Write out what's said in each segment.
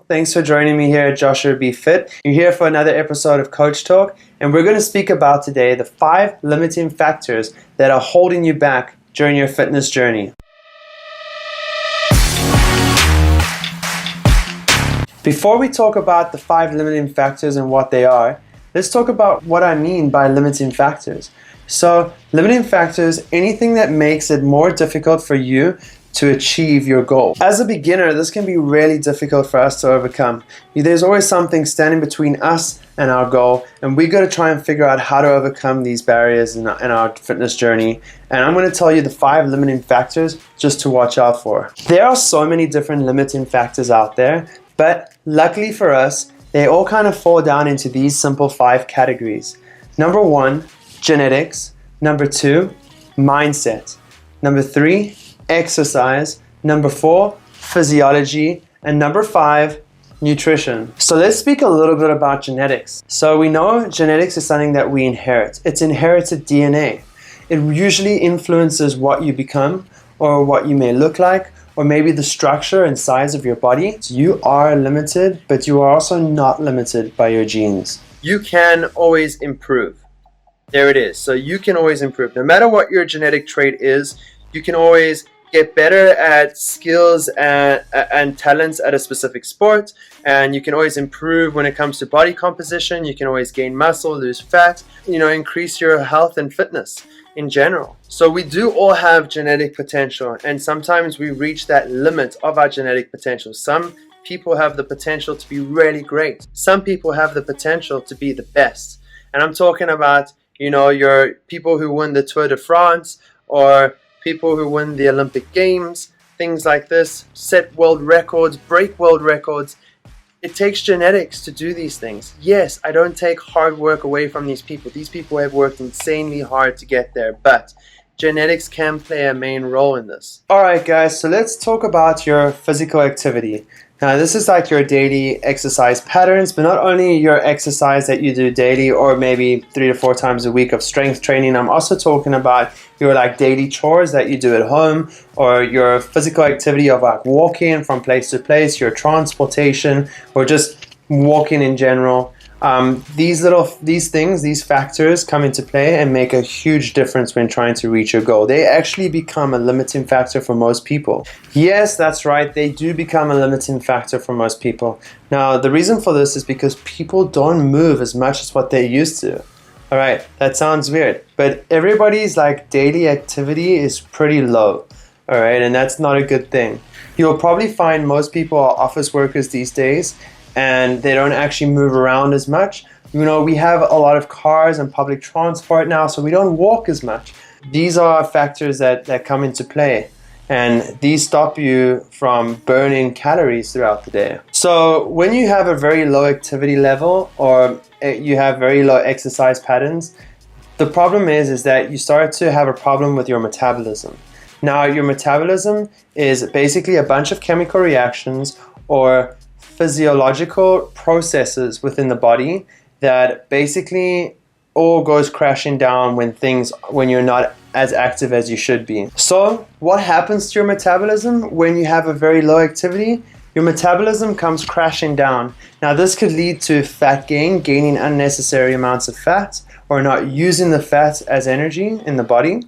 Thanks for joining me here at Joshua Be Fit. You're here for another episode of Coach Talk, and we're going to speak about today the 5 limiting factors that are holding you back during your fitness journey. Before we talk about the 5 limiting factors and what they are, let's talk about what I mean by limiting factors. So, limiting factors, anything that makes it more difficult for you to achieve your goal. As a beginner, this can be really difficult for us to overcome. There's always something standing between us and our goal, and we got to try and figure out how to overcome these barriers in our fitness journey. And I'm going to tell you the 5 limiting factors just to watch out for. There are so many different limiting factors out there, but luckily for us, they all kind of fall down into these simple 5 categories. Number 1, genetics. Number 2, mindset. Number 3, exercise. Number 4, physiology. And number 5, nutrition. So let's speak a little bit about genetics. So we know genetics is something that we inherit. It's inherited DNA. It usually influences what you become or what you may look like, or maybe the structure and size of your body. So you are limited, but you are also not limited by your genes. You can always improve. There it is. So you can always improve. No matter what your genetic trait is, you can always get better at skills and talents at a specific sport, and you can always improve when it comes to body composition. You can always gain muscle, lose fat, increase your health and fitness in general. So we do all have genetic potential, and sometimes we reach that limit of our genetic potential. Some people have the potential to be really great. Some people have the potential to be the best. And I'm talking about, your people who win the Tour de France, or people who win the Olympic Games, things like this, set world records, break world records. It takes genetics to do these things. Yes, I don't take hard work away from these people. These people have worked insanely hard to get there, but genetics can play a main role in this. Alright guys, so let's talk about your physical activity. Now this is like your daily exercise patterns, but not only your exercise that you do daily or maybe 3 to 4 times a week of strength training. I'm also talking about your daily chores that you do at home, or your physical activity of walking from place to place, your transportation, or just walking in general. These factors come into play and make a huge difference when trying to reach your goal. They actually become a limiting factor for most people. Yes, that's right. They do become a limiting factor for most people. Now, the reason for this is because people don't move as much as what they used to. All right, that sounds weird, but everybody's daily activity is pretty low. All right, and that's not a good thing. You'll probably find most people are office workers these days, and they don't actually move around as much. We have a lot of cars and public transport now, so we don't walk as much. These are factors that come into play, and these stop you from burning calories throughout the day. So when you have a very low activity level, or you have very low exercise patterns, the problem is that you start to have a problem with your metabolism. Now, your metabolism is basically a bunch of chemical reactions or physiological processes within the body that basically all goes crashing down when you're not as active as you should be. So what happens to your metabolism when you have a very low activity? Your metabolism comes crashing down. Now this could lead to fat gain, gaining unnecessary amounts of fat, or not using the fat as energy in the body.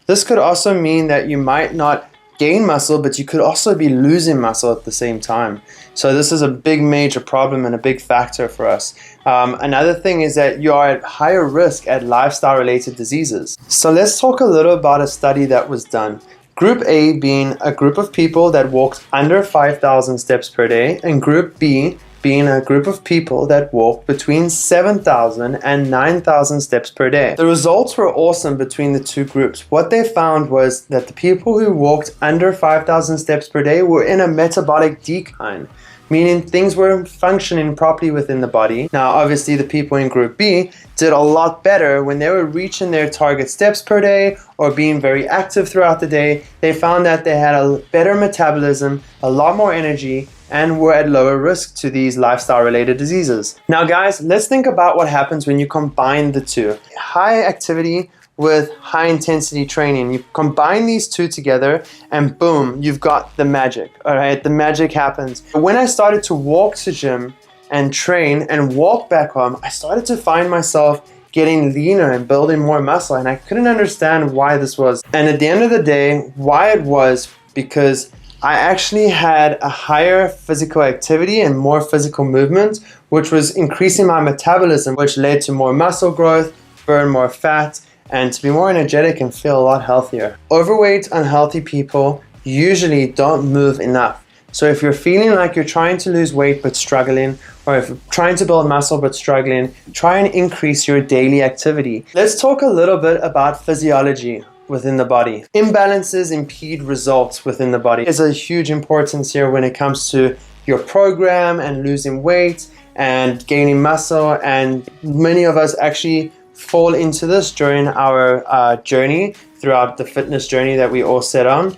This could also mean that you might not gain muscle, but you could also be losing muscle at the same time. So this is a big major problem and a big factor for us. Another thing is that you are at higher risk at lifestyle related diseases. So let's talk a little about a study that was done. Group A being a group of people that walked under 5,000 steps per day, and Group B being a group of people that walked between 7,000 and 9,000 steps per day. The results were awesome between the two groups. What they found was that the people who walked under 5,000 steps per day were in a metabolic decline, meaning things weren't functioning properly within the body. Now, obviously, the people in Group B did a lot better when they were reaching their target steps per day or being very active throughout the day. They found that they had a better metabolism, a lot more energy, and were at lower risk to these lifestyle-related diseases. Now, guys, let's think about what happens when you combine the two. High activity with high intensity training. You combine these two together and boom, you've got the magic, all right? The magic happens. When I started to walk to gym and train and walk back home, I started to find myself getting leaner and building more muscle, and I couldn't understand why this was. And at the end of the day, why it was because I actually had a higher physical activity and more physical movement, which was increasing my metabolism, which led to more muscle growth, burn more fat, and to be more energetic and feel a lot healthier. Overweight, unhealthy people usually don't move enough. So if you're feeling like you're trying to lose weight but struggling, or if you're trying to build muscle but struggling, try and increase your daily activity. Let's talk a little bit about physiology within the body. Imbalances impede results within the body. There's a huge importance here when it comes to your program and losing weight and gaining muscle, and many of us actually fall into this during our journey, throughout the fitness journey that we all set on.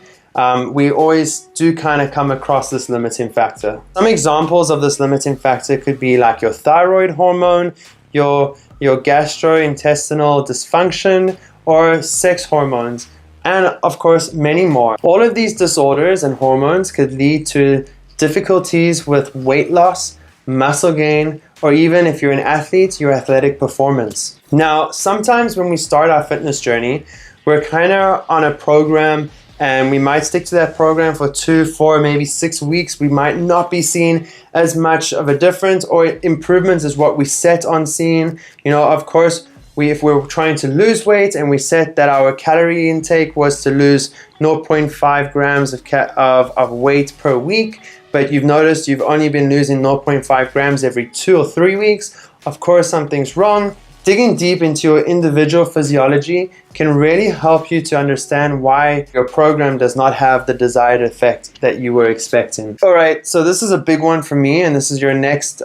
We always do kind of come across this limiting factor. Some examples of this limiting factor could be like your thyroid hormone, your gastrointestinal dysfunction, or sex hormones, and of course many more. All of these disorders and hormones could lead to difficulties with weight loss, muscle gain, or even if you're an athlete, your athletic performance. Now, sometimes when we start our fitness journey, we're kind of on a program and we might stick to that program for 2, 4, maybe 6 weeks. We might not be seeing as much of a difference or improvements as what we set on seeing. You know, of course, if we're trying to lose weight and we set that our calorie intake was to lose 0.5 grams of weight per week, but you've noticed you've only been losing 0.5 grams every 2 or 3 weeks, of course something's wrong. Digging deep into your individual physiology can really help you to understand why your program does not have the desired effect that you were expecting. All right, so this is a big one for me, and this is your next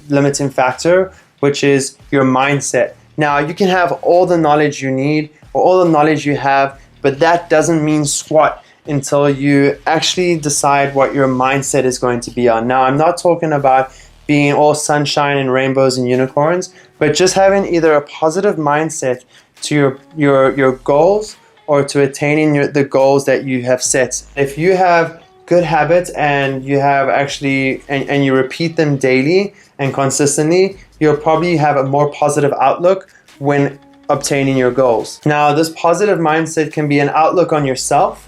limiting factor, which is your mindset. Now, you can have all the knowledge you need or all the knowledge you have, but that doesn't mean squat until you actually decide what your mindset is going to be on. Now, I'm not talking about being all sunshine and rainbows and unicorns, but just having either a positive mindset to your goals or to attaining the goals that you have set. If you have good habits and you have actually and you repeat them daily and consistently, you'll probably have a more positive outlook when obtaining your goals. Now, this positive mindset can be an outlook on yourself,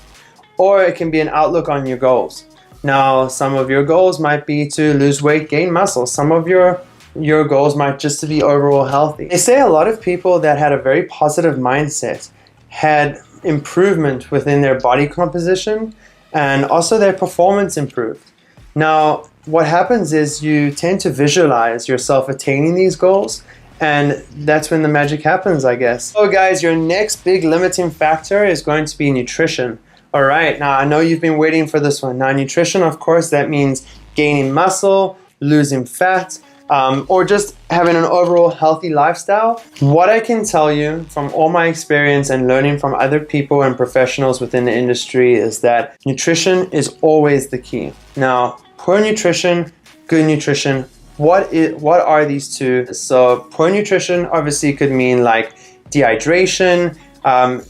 or it can be an outlook on your goals. Now, some of your goals might be to lose weight, gain muscle. Some of your goals might just to be overall healthy. They say a lot of people that had a very positive mindset had improvement within their body composition, and also their performance improved. Now, what happens is you tend to visualize yourself attaining these goals, and that's when the magic happens, I guess. So guys, your next big limiting factor is going to be nutrition. All right, now I know you've been waiting for this one. Now, nutrition, of course, that means gaining muscle, losing fat, or just having an overall healthy lifestyle. What I can tell you from all my experience and learning from other people and professionals within the industry is that nutrition is always the key. Now, poor nutrition, good nutrition, what are these two? So poor nutrition obviously could mean like dehydration,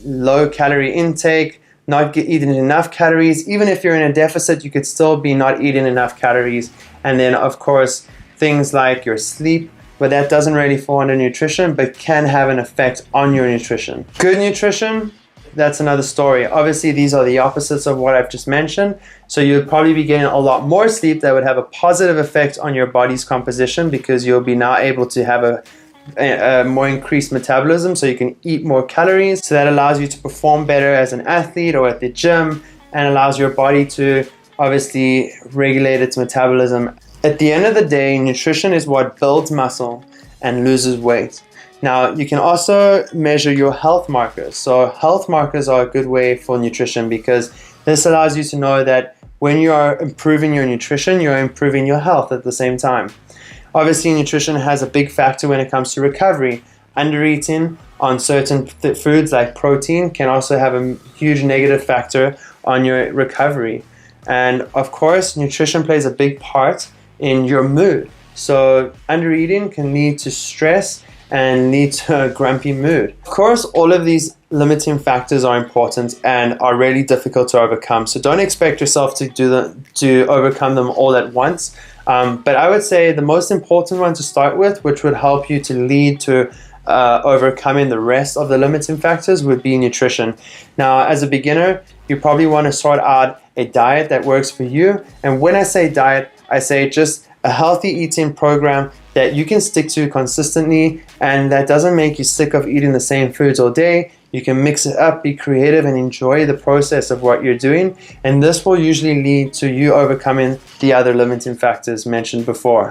low calorie intake, not eating enough calories. Even if you're in a deficit, you could still be not eating enough calories. And then of course, things like your sleep, but that doesn't really fall under nutrition, but can have an effect on your nutrition. Good nutrition, that's another story. Obviously, these are the opposites of what I've just mentioned. So you'll probably be getting a lot more sleep that would have a positive effect on your body's composition, because you'll be now able to have a more increased metabolism, so you can eat more calories. So that allows you to perform better as an athlete or at the gym, and allows your body to obviously regulate its metabolism. At the end of the day, nutrition is what builds muscle and loses weight. Now, you can also measure your health markers. So health markers are a good way for nutrition, because this allows you to know that when you are improving your nutrition, you're improving your health at the same time. Obviously, nutrition has a big factor when it comes to recovery. Undereating on certain foods like protein can also have a huge negative factor on your recovery. And of course, nutrition plays a big part in your mood. So undereating can lead to stress and lead to a grumpy mood. Of course, all of these limiting factors are important and are really difficult to overcome. So don't expect yourself to overcome them all at once. But I would say the most important one to start with, which would help you to lead to overcoming the rest of the limiting factors, would be nutrition. Now, as a beginner, you probably want to sort out a diet that works for you. And when I say diet, I say just a healthy eating program that you can stick to consistently and that doesn't make you sick of eating the same foods all day. You can mix it up, be creative, and enjoy the process of what you're doing. And this will usually lead to you overcoming the other limiting factors mentioned before.